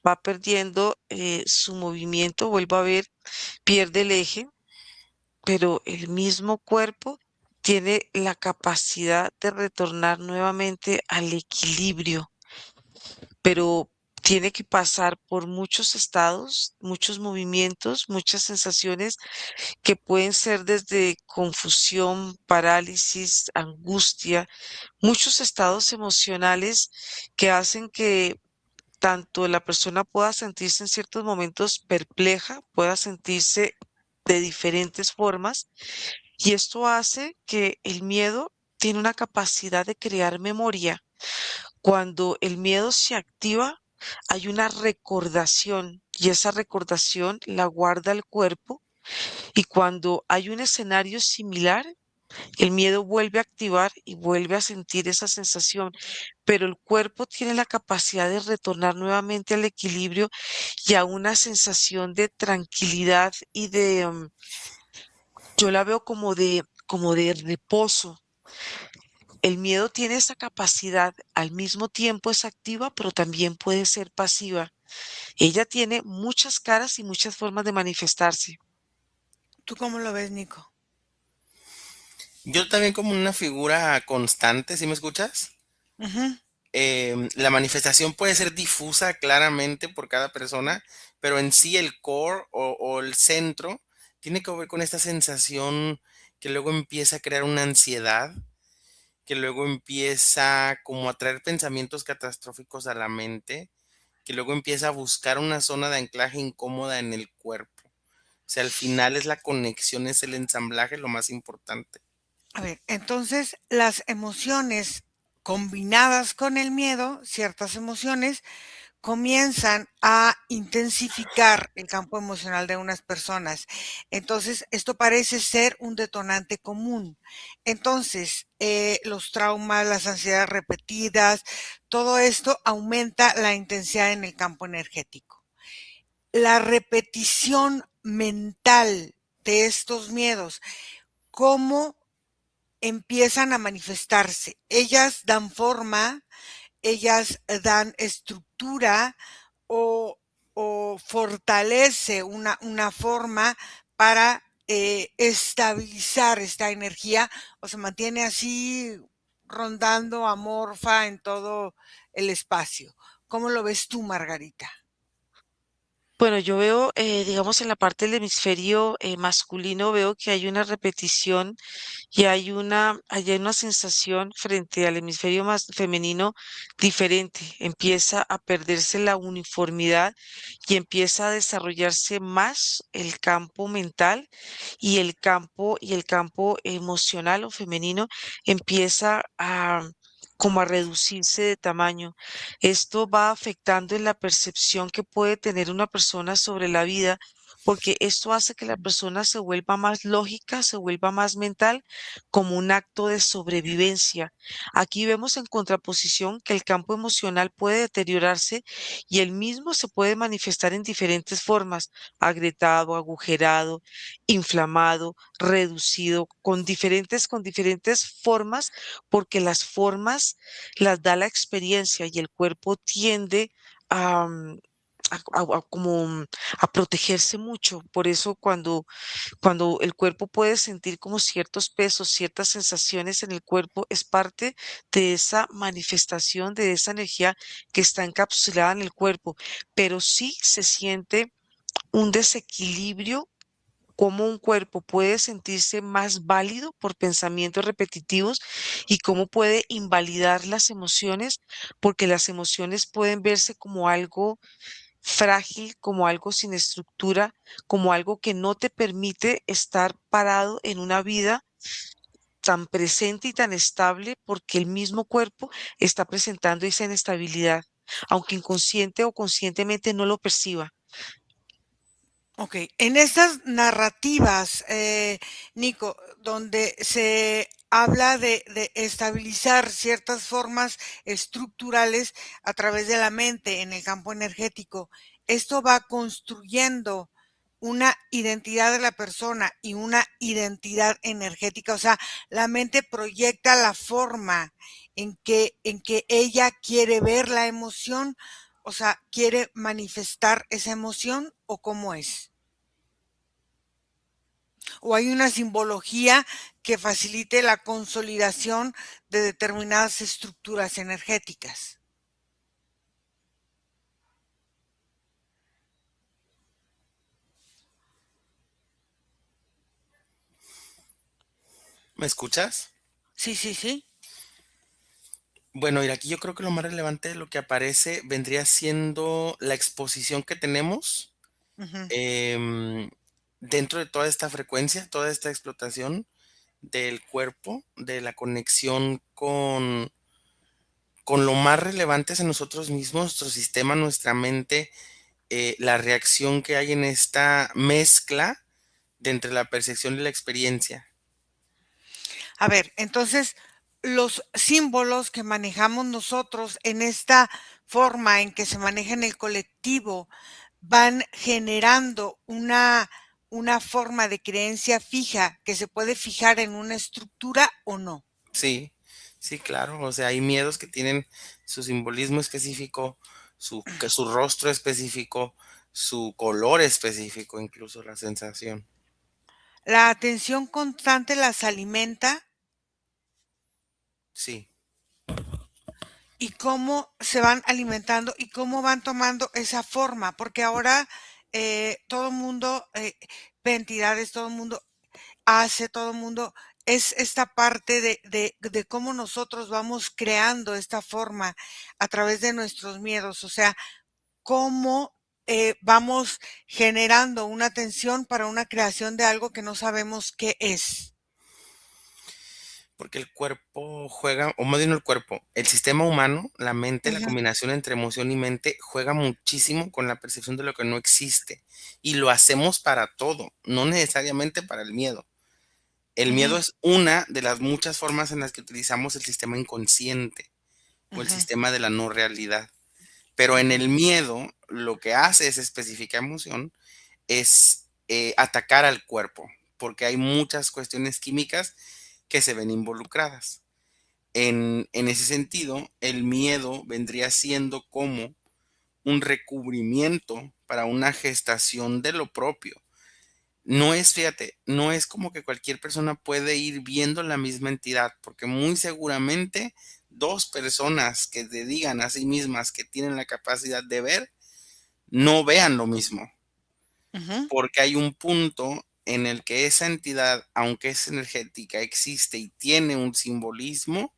va perdiendo su movimiento, vuelvo a ver, pierde el eje, pero el mismo cuerpo tiene la capacidad de retornar nuevamente al equilibrio, pero tiene que pasar por muchos estados, muchos movimientos, muchas sensaciones que pueden ser desde confusión, parálisis, angustia, muchos estados emocionales que hacen que tanto la persona pueda sentirse en ciertos momentos perpleja, pueda sentirse de diferentes formas, y esto hace que el miedo tiene una capacidad de crear memoria. Cuando el miedo se activa, hay una recordación y esa recordación la guarda el cuerpo y cuando hay un escenario similar, el miedo vuelve a activar y vuelve a sentir esa sensación, pero el cuerpo tiene la capacidad de retornar nuevamente al equilibrio y a una sensación de tranquilidad y de, yo la veo como de reposo. El miedo tiene esa capacidad, al mismo tiempo es activa, pero también puede ser pasiva. Ella tiene muchas caras y muchas formas de manifestarse. ¿Tú cómo lo ves, Nico? Yo también como una figura constante, ¿sí me escuchas? Ujú. La manifestación puede ser difusa claramente por cada persona, pero en sí el core o el centro tiene que ver con esta sensación que luego empieza a crear una ansiedad, que luego empieza como a traer pensamientos catastróficos a la mente, que luego empieza a buscar una zona de anclaje incómoda en el cuerpo. O sea, al final es la conexión, es el ensamblaje lo más importante. A ver, entonces las emociones combinadas con el miedo, ciertas emociones, comienzan a intensificar el campo emocional de unas personas. Entonces, esto parece ser un detonante común. Entonces, los traumas, las ansiedades repetidas, todo esto aumenta la intensidad en el campo energético. La repetición mental de estos miedos, ¿cómo empiezan a manifestarse? Ellas dan forma, ellas dan estructura o, o fortalece una forma para estabilizar esta energía o se mantiene así rondando amorfa en todo el espacio. ¿Cómo lo ves tú, Margarita? Bueno, yo veo, digamos, en la parte del hemisferio masculino, veo que hay una repetición y hay una sensación frente al hemisferio más femenino diferente. Empieza a perderse la uniformidad y empieza a desarrollarse más el campo mental y el campo emocional o femenino empieza a como a reducirse de tamaño. Esto va afectando en la percepción que puede tener una persona sobre la vida porque esto hace que la persona se vuelva más lógica, se vuelva más mental, como un acto de sobrevivencia. Aquí vemos en contraposición que el campo emocional puede deteriorarse y el mismo se puede manifestar en diferentes formas: agrietado, agujerado, inflamado, reducido, con diferentes formas, porque las formas las da la experiencia y el cuerpo tiende a, a protegerse mucho. Por eso cuando el cuerpo puede sentir como ciertos pesos, ciertas sensaciones en el cuerpo, es parte de esa manifestación, de esa energía que está encapsulada en el cuerpo, pero sí se siente un desequilibrio, cómo un cuerpo puede sentirse más válido por pensamientos repetitivos y cómo puede invalidar las emociones, porque las emociones pueden verse como algo frágil, como algo sin estructura, como algo que no te permite estar parado en una vida tan presente y tan estable, porque el mismo cuerpo está presentando esa inestabilidad, aunque inconsciente o conscientemente no lo perciba. Ok, en estas narrativas, Nico, donde se habla de estabilizar ciertas formas estructurales a través de la mente en el campo energético, esto va construyendo una identidad de la persona y una identidad energética. O sea, la mente proyecta la forma en que ella quiere ver la emoción, o sea, quiere manifestar esa emoción, o cómo es. O hay una simbología que facilite la consolidación de determinadas estructuras energéticas. ¿Me escuchas? Sí, sí, sí. Bueno, y aquí yo creo que lo más relevante de lo que aparece vendría siendo la exposición que tenemos Ujú. em, dentro de toda esta frecuencia, toda esta explotación del cuerpo, de la conexión con lo más relevante en nosotros mismos, nuestro sistema, nuestra mente, la reacción que hay en esta mezcla de entre la percepción y la experiencia. A ver, entonces, los símbolos que manejamos nosotros en esta forma en que se maneja en el colectivo van generando una forma de creencia fija que se puede fijar en una estructura o no. Sí, sí, claro. O sea, hay miedos que tienen su simbolismo específico, que su rostro específico, su color específico, incluso la sensación. La atención constante las alimenta. Sí, Y cómo se van alimentando y cómo van tomando esa forma, porque ahora todo el mundo ve entidades, todo el mundo hace, todo el mundo es esta parte de cómo nosotros vamos creando esta forma a través de nuestros miedos, o sea, cómo vamos generando una tensión para una creación de algo que no sabemos qué es. porque el cuerpo juega, o más bien no el cuerpo, el sistema humano, la mente, la Ujú, combinación entre emoción y mente juega muchísimo con la percepción de lo que no existe. Y lo hacemos para todo, no necesariamente para el miedo. El miedo ujú, es una de las muchas formas en las que utilizamos el sistema inconsciente o el ujú, sistema de la no realidad. Pero en ujú. el miedo, lo que hace esa específica emoción es atacar al cuerpo, porque hay muchas cuestiones químicas que se ven involucradas. En ese sentido, el miedo vendría siendo como un recubrimiento para una gestación de lo propio. No es, fíjate, no es como que cualquier persona puede ir viendo la misma entidad, porque muy seguramente dos personas que te digan a sí mismas que tienen la capacidad de ver, no vean lo mismo, Ujú. porque hay un punto en el que esa entidad, aunque es energética, existe y tiene un simbolismo,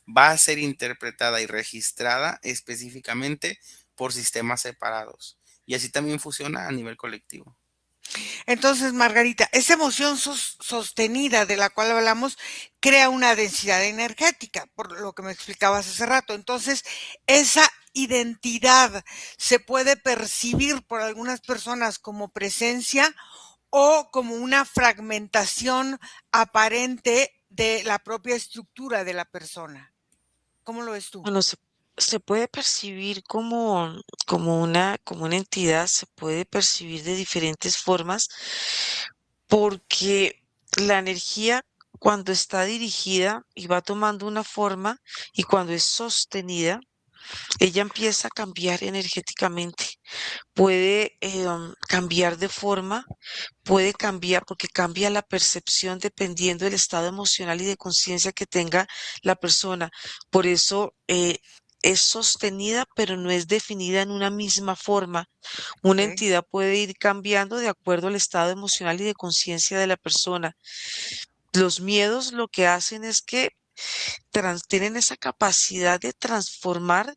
va a ser interpretada y registrada específicamente por sistemas separados. Y así también funciona a nivel colectivo. Entonces, Margarita, esa emoción sostenida de la cual hablamos crea una densidad energética, por lo que me explicabas hace rato. Entonces, esa identidad se puede percibir por algunas personas como presencia o como una fragmentación aparente de la propia estructura de la persona. ¿Cómo lo ves tú? Bueno, se puede percibir como una entidad, se puede percibir de diferentes formas, porque la energía cuando está dirigida y va tomando una forma y cuando es sostenida, ella empieza a cambiar energéticamente. Puede cambiar de forma, puede cambiar porque cambia la percepción dependiendo del estado emocional y de conciencia que tenga la persona. Por eso es sostenida, pero no es definida en una misma forma. Una Ok. entidad puede ir cambiando de acuerdo al estado emocional y de conciencia de la persona. Los miedos lo que hacen es que tienen esa capacidad de transformar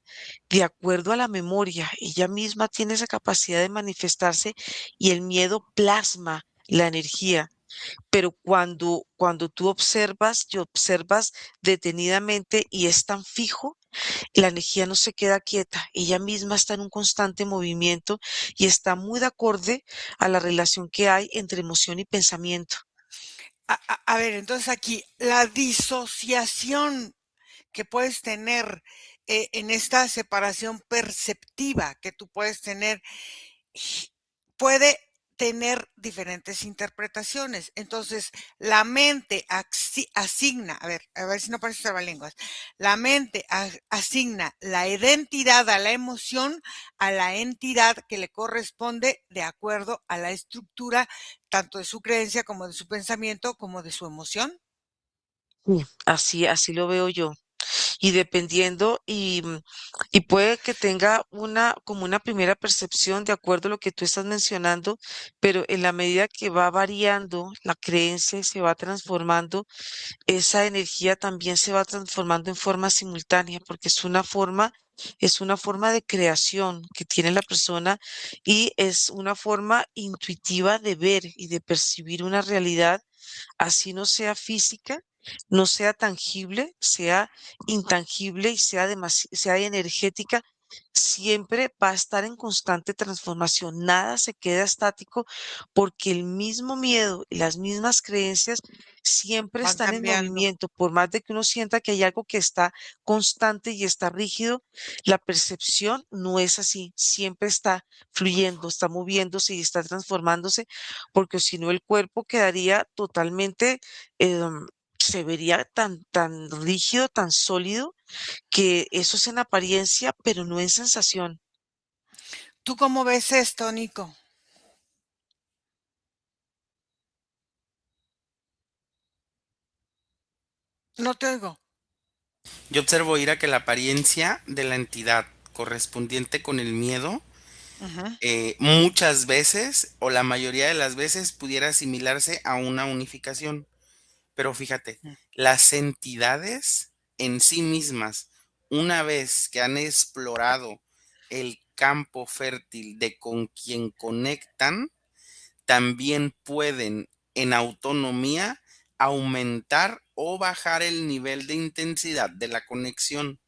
de acuerdo a la memoria. Ella misma tiene esa capacidad de manifestarse y el miedo plasma la energía. Pero cuando tú observas y observas detenidamente y es tan fijo, la energía no se queda quieta. Ella misma está en un constante movimiento y está muy de acorde a la relación que hay entre emoción y pensamiento. A ver, entonces aquí, la disociación que puedes tener en esta separación perceptiva que tú puedes tener puede tener diferentes interpretaciones. Entonces, la mente asigna, a ver si no parece trabalenguas, la mente asigna la identidad a la emoción a la entidad que le corresponde de acuerdo a la estructura tanto de su creencia como de su pensamiento como de su emoción. Sí, así lo veo yo. Y dependiendo, y puede que tenga como una primera percepción de acuerdo a lo que tú estás mencionando, pero en la medida que va variando la creencia y se va transformando, esa energía también se va transformando en forma simultánea, porque es una forma de creación que tiene la persona y es una forma intuitiva de ver y de percibir una realidad, así no sea física, no sea tangible, sea intangible y sea energética, siempre va a estar en constante transformación. Nada se queda estático porque el mismo miedo y las mismas creencias siempre Van están en cambiando. movimiento. Por más de que uno sienta que hay algo que está constante y está rígido, la percepción no es así. Siempre está fluyendo, está moviéndose y está transformándose, porque si no el cuerpo quedaría totalmente, em, se vería tan rígido, tan sólido, que eso es en apariencia, pero no en sensación. ¿Tú cómo ves esto, Nico? No te oigo. Yo observo, Ira, que la apariencia de la entidad correspondiente con el miedo Ujú. muchas veces o la mayoría de las veces pudiera asimilarse a una unificación. Pero fíjate, Mm. las entidades en sí mismas, una vez que han explorado el campo fértil de con quien conectan, también pueden en autonomía aumentar o bajar el nivel de intensidad de la conexión.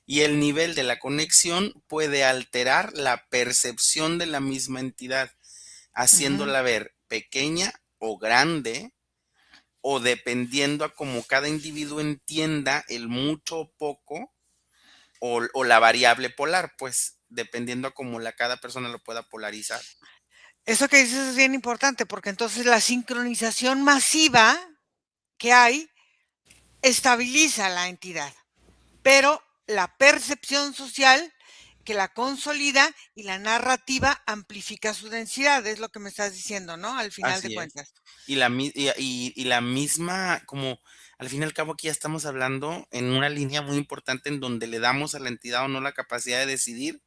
Y el nivel de la conexión puede alterar la percepción de la misma entidad, Ujú. haciéndola ver pequeña o grande, o dependiendo a cómo cada individuo entienda el mucho o poco, o la variable polar, pues dependiendo a cómo cada persona lo pueda polarizar. Eso que dices es bien importante, porque entonces la sincronización masiva que hay estabiliza la entidad, pero la percepción social que la consolida y la narrativa amplifica su densidad, es lo que me estás diciendo, ¿no? Al final de Así es. cuentas. Y la misma, como al fin y al cabo aquí ya estamos hablando en una línea muy importante en donde le damos a la entidad o no la capacidad de decidir,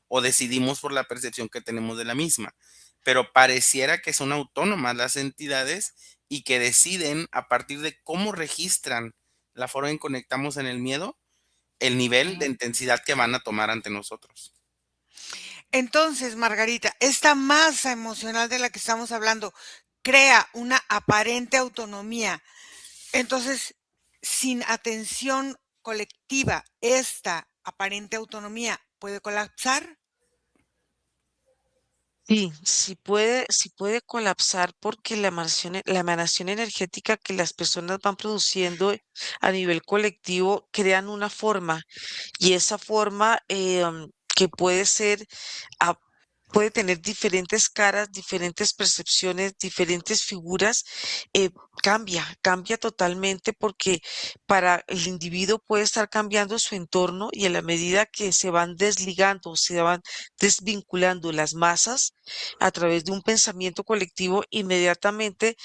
o decidimos por la percepción que tenemos de la misma. Pero pareciera que son autónomas las entidades y que deciden a partir de cómo registran la forma en que conectamos en el miedo, el nivel de Ujú. intensidad que van a tomar ante nosotros. Entonces, Margarita, esta masa emocional de la que estamos hablando crea una aparente autonomía. Entonces, sin atención colectiva, esta aparente autonomía puede colapsar. Sí, sí puede colapsar porque la emanación energética que las personas van produciendo a nivel colectivo crean una forma y esa forma que puede ser, a- puede tener diferentes caras, diferentes percepciones, diferentes figuras, eh, cambia totalmente porque para el individuo puede estar cambiando su entorno y a la medida que se van desligando, se van desvinculando las masas a través de un pensamiento colectivo, inmediatamente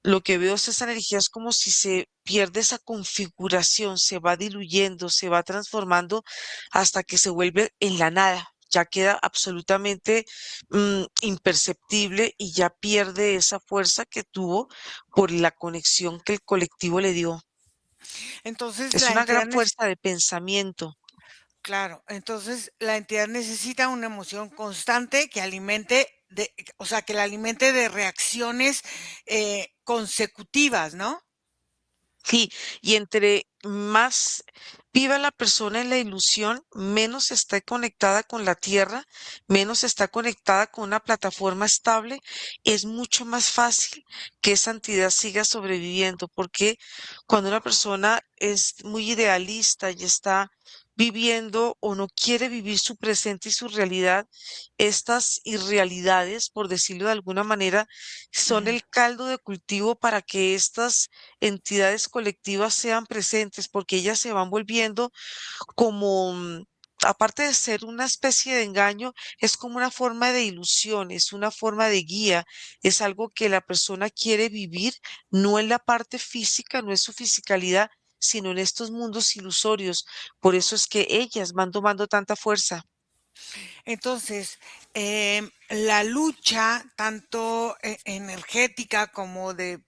lo que veo es esa energía es como si se pierde esa configuración, se va diluyendo, se va transformando hasta que se vuelve en la nada. Ya queda absolutamente imperceptible y ya pierde esa fuerza que tuvo por la conexión que el colectivo le dio. Entonces Es la una entidad, gran fuerza de pensamiento. claro, entonces la entidad necesita una emoción constante que alimente o sea, que la alimente de reacciones consecutivas, ¿no? Sí, y entre más viva la persona en la ilusión, menos está conectada con la tierra, menos está conectada con una plataforma estable, es mucho más fácil que esa entidad siga sobreviviendo, porque cuando una persona es muy idealista y está viviendo o no quiere vivir su presente y su realidad, estas irrealidades, por decirlo de alguna manera, son Ujú. el caldo de cultivo para que estas entidades colectivas sean presentes, porque ellas se van volviendo como, aparte de ser una especie de engaño, es como una forma de ilusión, es una forma de guía, es algo que la persona quiere vivir, no en la parte física, no es su fisicalidad, sino en estos mundos ilusorios. Por eso es que ellas van tomando tanta fuerza. Entonces, la lucha, tanto energética como de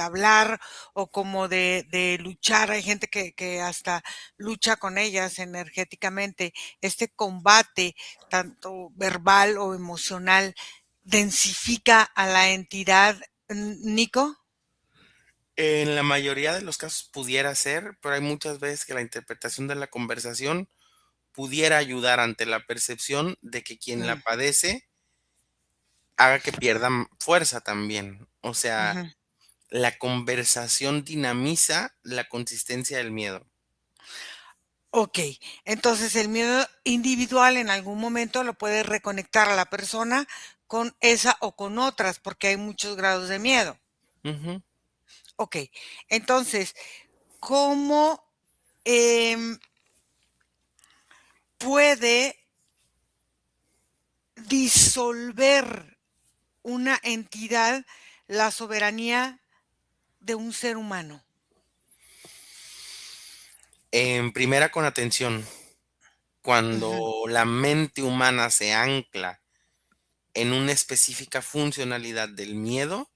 hablar o como de luchar, hay gente que hasta lucha con ellas energéticamente, este combate, tanto verbal o emocional, densifica a la entidad, Nico. En la mayoría de los casos pudiera ser, pero hay muchas veces que la interpretación de la conversación pudiera ayudar ante la percepción de que quien la Mm, padece haga que pierdan fuerza también. O sea, ujú. la conversación dinamiza la consistencia del miedo. Ok, entonces el miedo individual en algún momento lo puede reconectar a la persona con esa o con otras, porque hay muchos grados de miedo. Ujú. Ok, entonces, ¿cómo em, puede disolver una entidad la soberanía de un ser humano? En primera, con atención. Ujú, Cuando la mente humana se ancla en una específica funcionalidad del miedo,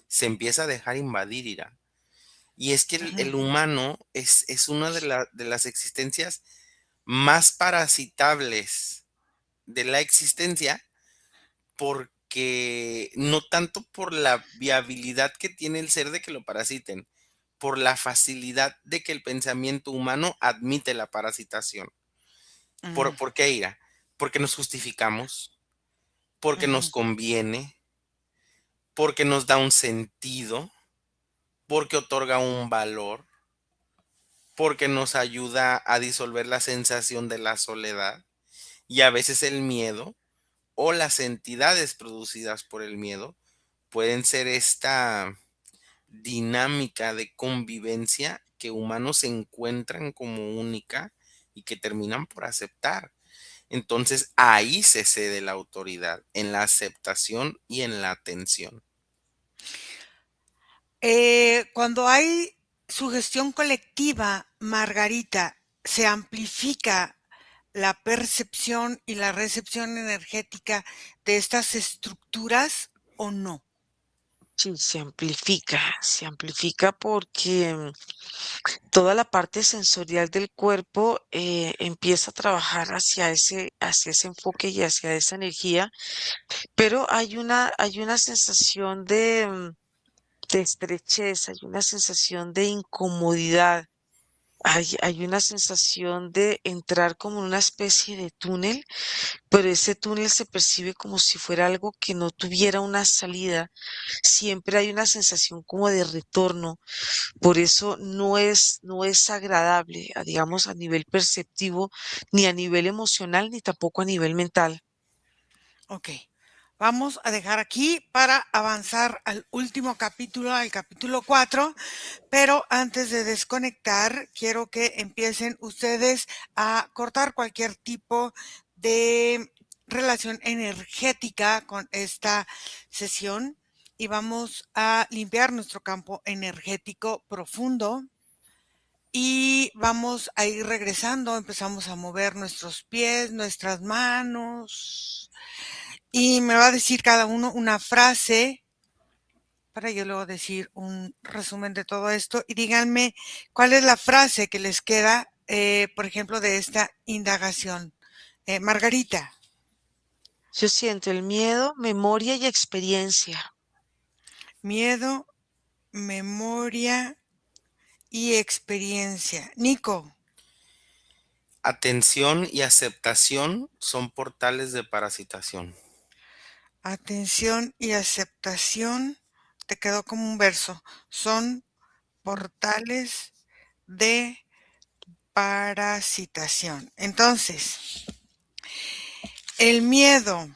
se empieza a dejar invadir, Ira. Y es que el ujú, humano es una de las existencias más parasitables de la existencia, porque no tanto por la viabilidad que tiene el ser de que lo parasiten, por la facilidad de que el pensamiento humano admite la parasitación. ujú, ¿Por qué, Ira? Porque nos justificamos, porque nos ujú. conviene, porque nos da un sentido, porque otorga un valor, porque nos ayuda a disolver la sensación de la soledad y a veces el miedo o las entidades producidas por el miedo pueden ser esta dinámica de convivencia que humanos encuentran como única y que terminan por aceptar. Entonces ahí se cede la autoridad, en la aceptación y en la atención. Cuando hay sugestión colectiva, Margarita, ¿se amplifica la percepción y la recepción energética de estas estructuras o no? Sí, se amplifica porque toda la parte sensorial del cuerpo empieza a trabajar hacia ese enfoque y hacia esa energía, pero hay una sensación de estrechez, hay una sensación de incomodidad, hay una sensación de entrar como en una especie de túnel, pero ese túnel se percibe como si fuera algo que no tuviera una salida. Siempre hay una sensación como de retorno. Por eso no es agradable, digamos, a nivel perceptivo, ni a nivel emocional, ni tampoco a nivel mental. Ok, vamos a dejar aquí para avanzar al último capítulo, al capítulo 4, pero antes de desconectar, quiero que empiecen ustedes a cortar cualquier tipo de relación energética con esta sesión y vamos a limpiar nuestro campo energético profundo. Y vamos a ir regresando, empezamos a mover nuestros pies, nuestras manos, y me va a decir cada uno una frase para yo luego decir un resumen de todo esto. Y díganme cuál es la frase que les queda, por ejemplo, de esta indagación. Margarita. Yo siento el miedo, memoria y experiencia. Miedo, memoria y experiencia. Nico. Atención y aceptación son portales de parasitación. Atención y aceptación. Te quedó como un verso. Son portales de parasitación. Entonces, el miedo,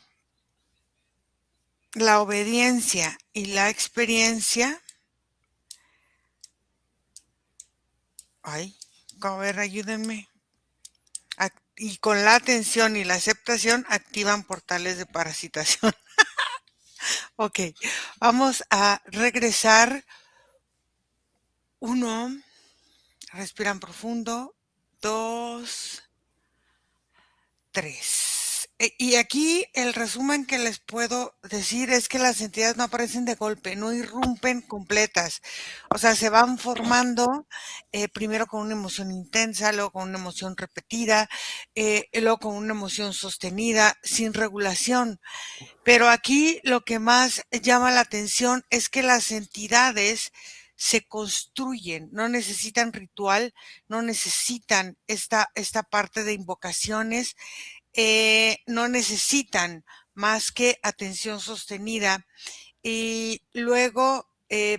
la obediencia y la experiencia. Ay, a ver, ayúdenme. Y con la atención y la aceptación activan portales de parasitación. Ok, vamos a regresar. 1, respiran profundo. 2, 3. Y aquí el resumen que les puedo decir es que las entidades no aparecen de golpe, no irrumpen completas. O sea, se van formando primero con una emoción intensa, luego con una emoción repetida, y luego con una emoción sostenida, sin regulación. Pero aquí lo que más llama la atención es que las entidades se construyen, no necesitan ritual, no necesitan esta parte de invocaciones, no necesitan más que atención sostenida y luego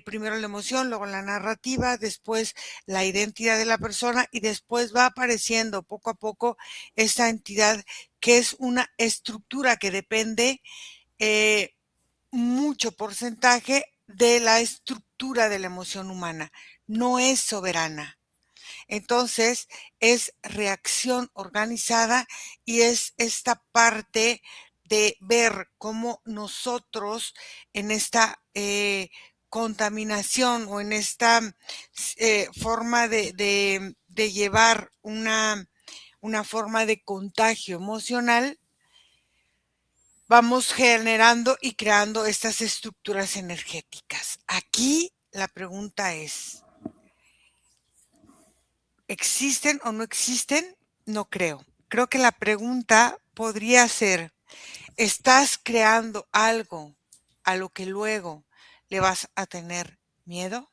primero la emoción, luego la narrativa, después la identidad de la persona y después va apareciendo poco a poco esta entidad que es una estructura que depende mucho porcentaje de la estructura de la emoción humana, no es soberana. Entonces, es reacción organizada y es esta parte de ver cómo nosotros en esta contaminación o en esta forma de llevar una forma de contagio emocional, vamos generando y creando estas estructuras energéticas. Aquí la pregunta es, ¿existen o no existen? No creo. Creo que la pregunta podría ser, ¿estás creando algo a lo que luego le vas a tener miedo?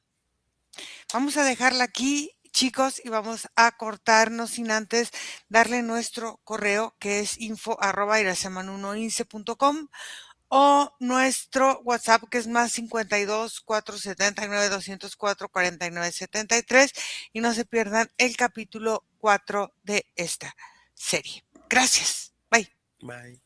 Vamos a dejarla aquí, chicos, y vamos a cortarnos sin antes darle nuestro correo que es info@iraseman1ince.com o nuestro WhatsApp que es más 52 479 204 49 73 y no se pierdan el capítulo 4 de esta serie. Gracias. Bye. Bye.